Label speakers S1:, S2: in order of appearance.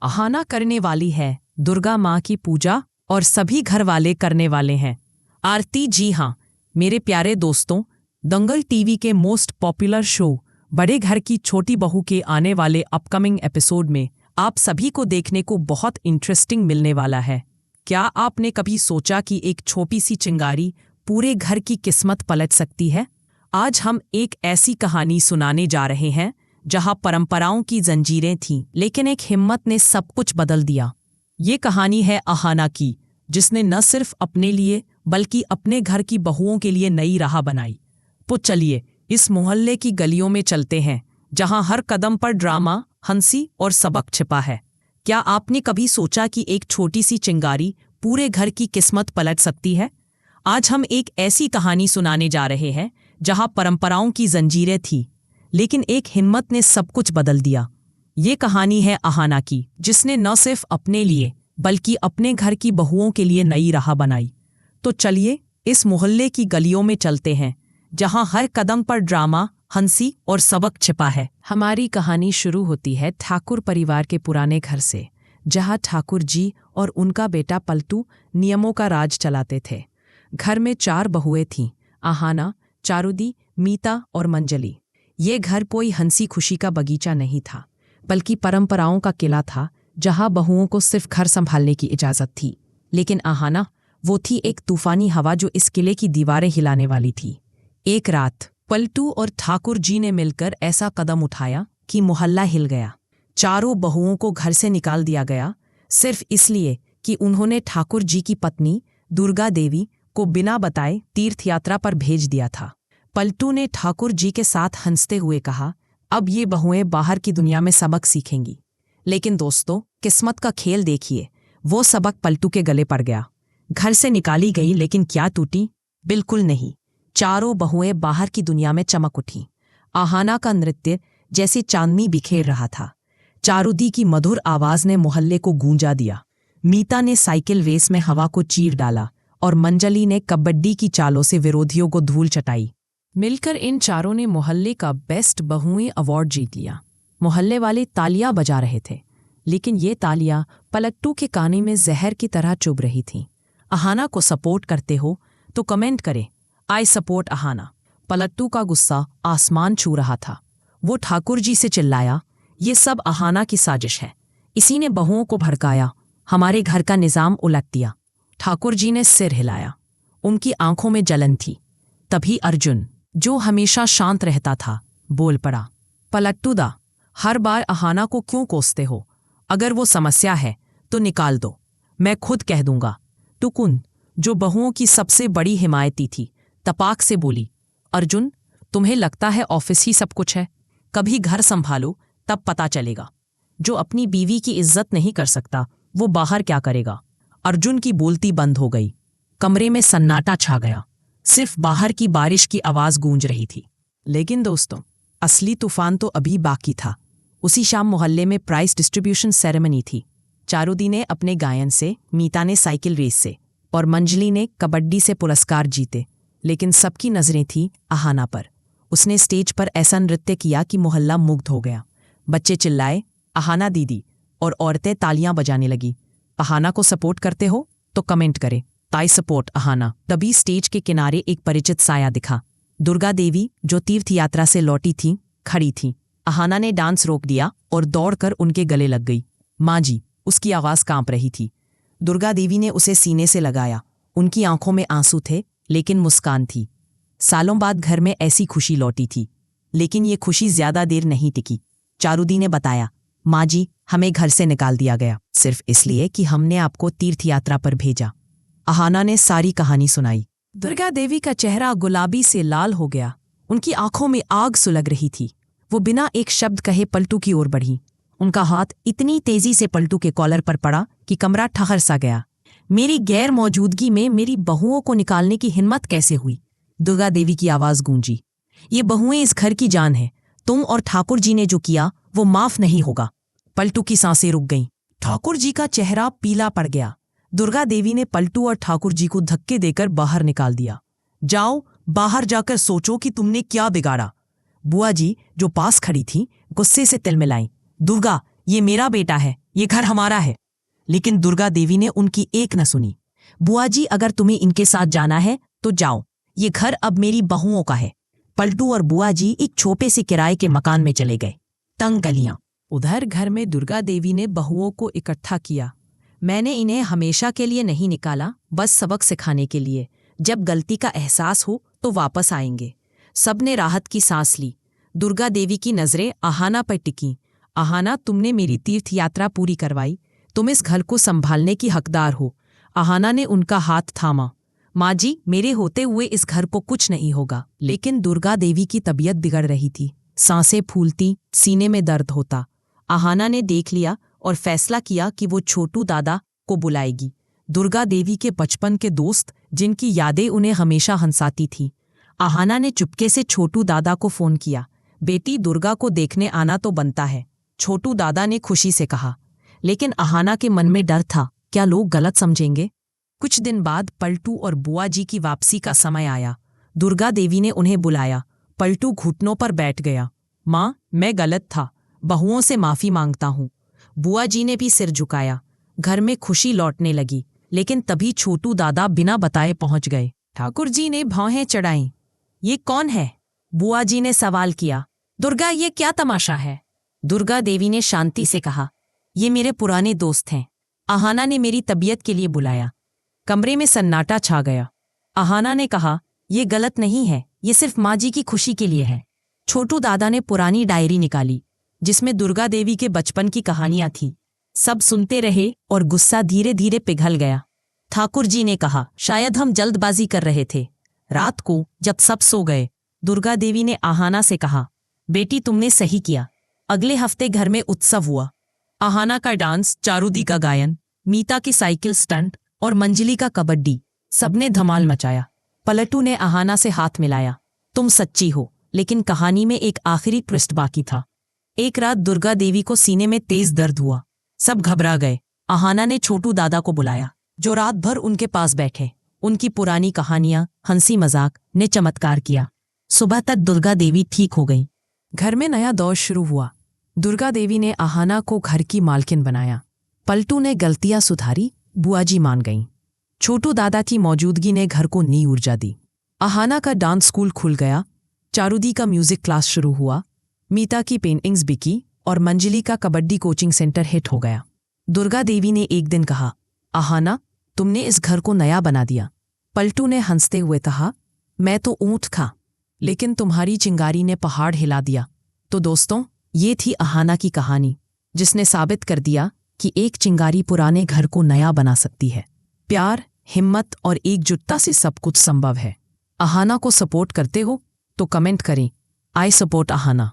S1: आहाना करने वाली है दुर्गा माँ की पूजा और सभी घर वाले करने वाले हैं आरती। जी हाँ मेरे प्यारे दोस्तों, दंगल टीवी के मोस्ट पॉपुलर शो बड़े घर की छोटी बहू के आने वाले अपकमिंग एपिसोड में आप सभी को देखने को बहुत इंटरेस्टिंग मिलने वाला है। क्या आपने कभी सोचा कि एक छोटी सी चिंगारी पूरे घर की किस्मत पलट सकती है? आज हम एक ऐसी कहानी सुनाने जा रहे हैं जहां परंपराओं की जंजीरें थीं, लेकिन एक हिम्मत ने सब कुछ बदल दिया। ये कहानी है आहाना की, जिसने न सिर्फ अपने लिए बल्कि अपने घर की बहुओं के लिए नई राह बनाई। तो चलिए इस मोहल्ले की गलियों में चलते हैं जहां हर कदम पर ड्रामा, हंसी और सबक छिपा है। क्या आपने कभी सोचा कि एक छोटी सी चिंगारी पूरे घर की किस्मत पलट सकती है? आज हम एक ऐसी कहानी सुनाने जा रहे हैं जहां परंपराओं की जंजीरें थीं, लेकिन एक हिम्मत ने सब कुछ बदल दिया। ये कहानी है आहाना की, जिसने न सिर्फ अपने लिए बल्कि अपने घर की बहुओं के लिए नई राह बनाई। तो चलिए इस मोहल्ले की गलियों में चलते हैं जहां हर कदम पर ड्रामा, हंसी और सबक छिपा है। हमारी कहानी शुरू होती है ठाकुर परिवार के पुराने घर से, जहां ठाकुर जी और उनका बेटा पलटू नियमों का राज चलाते थे। घर में 4 बहुएं थीं, आहाना, चारुदी, मीता और मंजली। ये घर कोई हंसी खुशी का बगीचा नहीं था, बल्कि परंपराओं का किला था जहां बहुओं को सिर्फ घर संभालने की इजाजत थी। लेकिन आहाना, वो थी एक तूफानी हवा जो इस किले की दीवारें हिलाने वाली थी। एक रात पलटू और ठाकुर जी ने मिलकर ऐसा कदम उठाया कि मोहल्ला हिल गया। चारों बहुओं को घर से निकाल दिया गया, सिर्फ इसलिए कि उन्होंने ठाकुर जी की पत्नी दुर्गा देवी को बिना बताए तीर्थ यात्रा पर भेज दिया था। पलटू ने ठाकुर जी के साथ हंसते हुए कहा, अब ये बहुएं बाहर की दुनिया में सबक सीखेंगी। लेकिन दोस्तों, किस्मत का खेल देखिए, वो सबक पलटू के गले पड़ गया। घर से निकाली गई, लेकिन क्या टूटी? बिल्कुल नहीं। चारों बहुएं बाहर की दुनिया में चमक उठी। आहाना का नृत्य जैसे चांदनी बिखेर रहा था। चारुदी की मधुर आवाज ने मोहल्ले को गूंजा दिया। मीता ने साइकिल रेस में हवा को चीर डाला और मंजली ने कबड्डी की चालों से विरोधियों को धूल चटाई। मिलकर इन चारों ने मोहल्ले का बेस्ट बहुएं अवार्ड जीत लिया। मोहल्ले वाले तालियां बजा रहे थे, लेकिन ये तालियां पलट्टू के काने में जहर की तरह चुभ रही थीं। आहाना को सपोर्ट करते हो तो कमेंट करें, आई सपोर्ट आहाना। पलट्टू का गुस्सा आसमान छू रहा था। वो ठाकुर जी से चिल्लाया, ये सब आहाना की साजिश है। इसी ने बहुओं को भड़काया, हमारे घर का निजाम उलट दिया। ठाकुर जी ने सिर हिलाया, उनकी आंखों में जलन थी। तभी अर्जुन, जो हमेशा शांत रहता था, बोल पड़ा, पलट्टू दा, हर बार आहाना को क्यों कोसते हो? अगर वो समस्या है तो निकाल दो, मैं खुद कह दूंगा। टुकुन, जो बहुओं की सबसे बड़ी हिमायती थी, तपाक से बोली, अर्जुन, तुम्हें लगता है ऑफिस ही सब कुछ है? कभी घर संभालो, तब पता चलेगा। जो अपनी बीवी की इज्जत नहीं कर सकता, वो बाहर क्या करेगा? अर्जुन की बोलती बंद हो गई। कमरे में सन्नाटा छा गया, सिर्फ बाहर की बारिश की आवाज गूंज रही थी। लेकिन दोस्तों, असली तूफान तो अभी बाकी था। उसी शाम मोहल्ले में प्राइज डिस्ट्रीब्यूशन सेरेमनी थी। चारुदी ने अपने गायन से, मीता ने साइकिल रेस से और मंजली ने कबड्डी से पुरस्कार जीते। लेकिन सबकी नजरें थी आहाना पर। उसने स्टेज पर ऐसा नृत्य किया कि मोहल्ला मुग्ध हो गया। बच्चे चिल्लाए, आहाना दीदी, और औरतें तालियां बजाने लगी। आहाना को सपोर्ट करते हो तो कमेंट करें, ताई सपोर्ट आहाना। तभी स्टेज के किनारे एक परिचित साया दिखा। दुर्गा देवी, जो तीर्थ यात्रा से लौटी थी, खड़ी थी। आहाना ने डांस रोक दिया और दौड़कर उनके गले लग गई। माँ जी, उसकी आवाज कांप रही थी। दुर्गा देवी ने उसे सीने से लगाया। उनकी आंखों में आंसू थे, लेकिन मुस्कान थी। सालों बाद घर में ऐसी खुशी लौटी थी, लेकिन ये खुशी ज्यादा देर नहीं टिकी। चारुदी ने बताया, माँ जी, हमें घर से निकाल दिया गया सिर्फ इसलिए कि हमने आपको तीर्थ यात्रा पर भेजा। आहाना ने सारी कहानी सुनाई। दुर्गा देवी का चेहरा गुलाबी से लाल हो गया। उनकी आंखों में आग सुलग रही थी। वो बिना एक शब्द कहे पलटू की ओर बढ़ी। उनका हाथ इतनी तेजी से पलटू के कॉलर पर पड़ा कि कमरा ठहर सा गया। मेरी गैर मौजूदगी में मेरी बहुओं को निकालने की हिम्मत कैसे हुई? दुर्गा देवी की आवाज गूंजी। ये बहुएं इस घर की जान है। तुम और ठाकुर जी ने जो किया वो माफ नहीं होगा। पलटू की सांसें रुक गईं। ठाकुर जी का चेहरा पीला पड़ गया। दुर्गा देवी ने पलटू और ठाकुर जी को धक्के देकर बाहर निकाल दिया। जाओ, बाहर जाकर सोचो कि तुमने क्या बिगाड़ा। बुआ जी, जो पास खड़ी थी, गुस्से से तिलमिलाई। दुर्गा, ये मेरा बेटा है, ये घर हमारा है। लेकिन दुर्गा देवी ने उनकी एक न सुनी। बुआ जी, अगर तुम्हें इनके साथ जाना है तो जाओ, ये घर अब मेरी बहुओं का है। पलटू और बुआ जी एक छोटे से किराए के मकान में चले गए। तंग गलियां। उधर घर में दुर्गा देवी ने बहुओं को इकट्ठा किया। मैंने इन्हें हमेशा के लिए नहीं निकाला, बस सबक सिखाने के लिए। जब गलती का एहसास हो तो वापस आएंगे। सबने राहत की सांस ली। दुर्गा देवी की नजरें आहाना पर टिकीं। आहाना, तुमने मेरी तीर्थ यात्रा पूरी करवाई, तुम इस घर को संभालने की हकदार हो। आहाना ने उनका हाथ थामा। माँ जी, मेरे होते हुए इस घर को कुछ नहीं होगा। लेकिन दुर्गा देवी की तबीयत बिगड़ रही थी। सांसें फूलती, सीने में दर्द होता। आहाना ने देख लिया और फैसला किया कि वो छोटू दादा को बुलाएगी। दुर्गा देवी के बचपन के दोस्त, जिनकी यादें उन्हें हमेशा हंसाती थी। आहाना ने चुपके से छोटू दादा को फोन किया। बेटी, दुर्गा को देखने आना तो बनता है, छोटू दादा ने खुशी से कहा। लेकिन आहाना के मन में डर था, क्या लोग गलत समझेंगे। कुछ दिन बाद पलटू और बुआ जी की वापसी का समय आया। दुर्गा देवी ने उन्हें बुलाया। पलटू घुटनों पर बैठ गया। माँ, मैं गलत था, बहुओं से माफी मांगता हूँ। बुआ जी ने भी सिर झुकाया। घर में खुशी लौटने लगी। लेकिन तभी छोटू दादा बिना बताए पहुंच गए। ठाकुर जी ने भौहें चढ़ाईं। ये कौन है? बुआ जी ने सवाल किया। दुर्गा, ये क्या तमाशा है? दुर्गा देवी ने शांति से कहा, ये मेरे पुराने दोस्त हैं। आहाना ने मेरी तबीयत के लिए बुलाया। कमरे में सन्नाटा छा गया। आहाना ने कहा, ये गलत नहीं है, ये सिर्फ माँ जी की खुशी के लिए है। छोटू दादा ने पुरानी डायरी निकाली, जिसमें दुर्गा देवी के बचपन की कहानियां थीं। सब सुनते रहे और गुस्सा धीरे धीरे पिघल गया। ठाकुर जी ने कहा, शायद हम जल्दबाजी कर रहे थे। रात को जब सब सो गए, दुर्गा देवी ने आहाना से कहा, बेटी, तुमने सही किया। अगले हफ्ते घर में उत्सव हुआ। आहाना का डांस, चारूदी का गायन, मीता की साइकिल स्टंट और मंजली का कबड्डी, सबने धमाल मचाया। पलटू ने आहाना से हाथ मिलाया। तुम सच्ची हो, लेकिन कहानी में एक आखिरी ट्विस्ट बाकी था। एक रात दुर्गा देवी को सीने में तेज दर्द हुआ। सब घबरा गए। आहाना ने छोटू दादा को बुलाया, जो रात भर उनके पास बैठे। उनकी पुरानी कहानियां, हंसी मजाक ने चमत्कार किया। सुबह तक दुर्गा देवी ठीक हो गई। घर में नया दौर शुरू हुआ। दुर्गा देवी ने आहाना को घर की मालकिन बनाया। पलटू ने गलतियां सुधारी, बुआ जी मान गईं। छोटू दादा की मौजूदगी ने घर को नई ऊर्जा दी। आहाना का डांस स्कूल खुल गया। चारूदी का म्यूजिक क्लास शुरू हुआ। मीता की पेंटिंग्स बिकी और मंजली का कबड्डी कोचिंग सेंटर हिट हो गया। दुर्गा देवी ने एक दिन कहा, आहाना, तुमने इस घर को नया बना दिया। पलटू ने हंसते हुए कहा, मैं तो ऊंट था, लेकिन तुम्हारी चिंगारी ने पहाड़ हिला दिया। तो दोस्तों, ये थी आहाना की कहानी, जिसने साबित कर दिया कि एक चिंगारी पुराने घर को नया बना सकती है। प्यार, हिम्मत और एकजुटता से सब कुछ संभव है। आहाना को सपोर्ट करते हो तो कमेंट करें, आई सपोर्ट आहाना।